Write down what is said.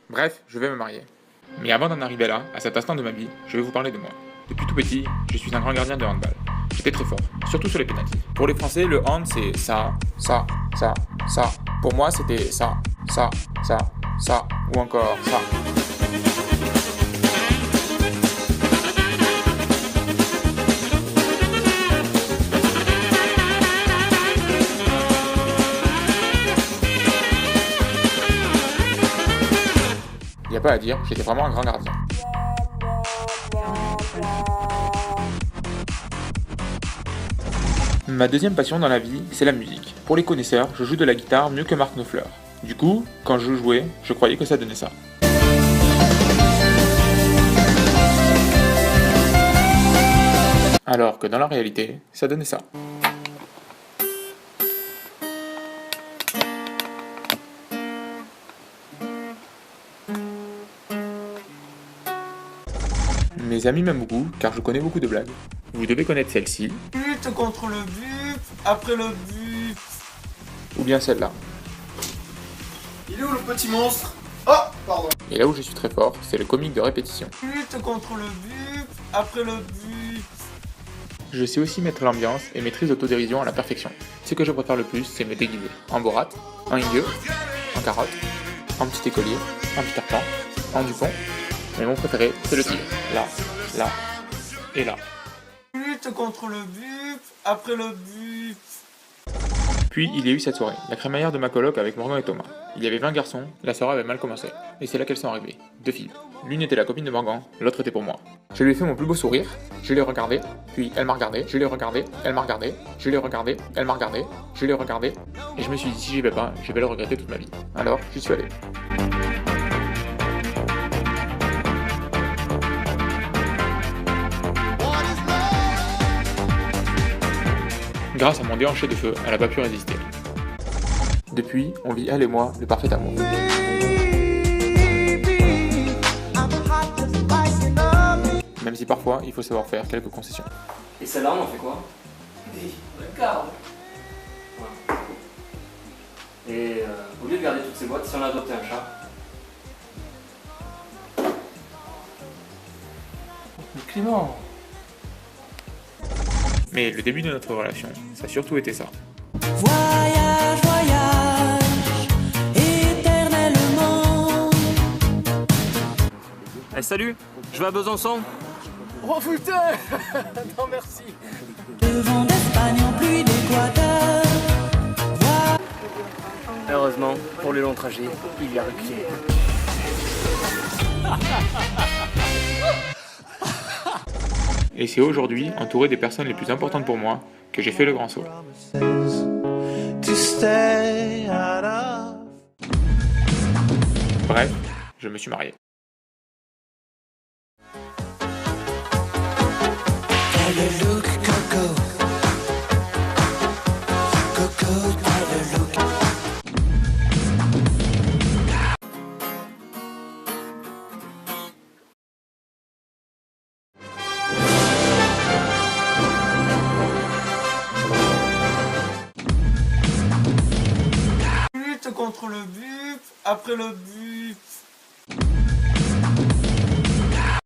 Bref, je vais me marier. Mais avant d'en arriver là, à cet instant de ma vie, je vais vous parler de moi. Depuis tout petit, je suis un grand gardien de handball. J'étais très fort, surtout sur les pénaltys. Pour les Français, le hand c'est ça, ça, ça, ça. Pour moi, c'était ça, ça, ça, ça, ou encore ça. Y a pas à dire, j'étais vraiment un grand gardien. Ma deuxième passion dans la vie, c'est la musique. Pour les connaisseurs, je joue de la guitare mieux que Mark Knopfler. Du coup, quand je jouais, je croyais que ça donnait ça. Alors que dans la réalité, ça donnait ça. Mes amis m'aiment beaucoup car je connais beaucoup de blagues. Vous devez connaître celle-ci, Lutte contre le but, après le but. ou bien celle-là. Il est où le petit monstre? Oh, pardon. Et là où je suis très fort, c'est le comique de répétition. Lutte contre le but, après le but. Je sais aussi mettre l'ambiance et maîtrise l'autodérision à la perfection. Ce que je préfère le plus, c'est me déguiser en Borat, en idiot, en carotte, en petit écolier, en Peter Pan, en Dupont. Mais mon préféré, c'est le tigre. Là, là et là. Lutte contre le but, après le but. Puis il y a eu cette soirée, la crémaillère de ma coloc avec Morgan et Thomas. Il y avait 20 garçons, la soirée avait mal commencé. Et c'est là qu'elles sont arrivées. Deux filles. L'une était la copine de Morgan, l'autre était pour moi. Je lui ai fait mon plus beau sourire, je l'ai regardé, puis elle m'a regardé, je l'ai regardé, elle m'a regardé, je l'ai regardé, elle m'a regardé, je l'ai regardé, et je me suis dit si j'y vais pas, je vais le regretter toute ma vie. Alors, j'y suis allé. Grâce à mon déhanché de feu, elle n'a pas pu résister. Depuis, on vit elle et moi le parfait amour. Même si parfois, il faut savoir faire quelques concessions. Et celle-là, on en fait quoi? Regarde. Et au lieu de garder toutes ces boîtes, si on adoptait un chat? Mais Clément. Mais le début de notre relation, ça a surtout été ça. Voyage, voyage, éternellement. Eh salut, je vais à Besançon. Oh putain. Non merci. De vent d'Espagne en pluie d'Équateur. Heureusement, pour le long trajet, il y a reculé. Et c'est aujourd'hui, entouré des personnes les plus importantes pour moi, que j'ai fait le grand saut. Bref, je me suis marié. Look, Coco. Coco, look. Lutte contre le but, après le but.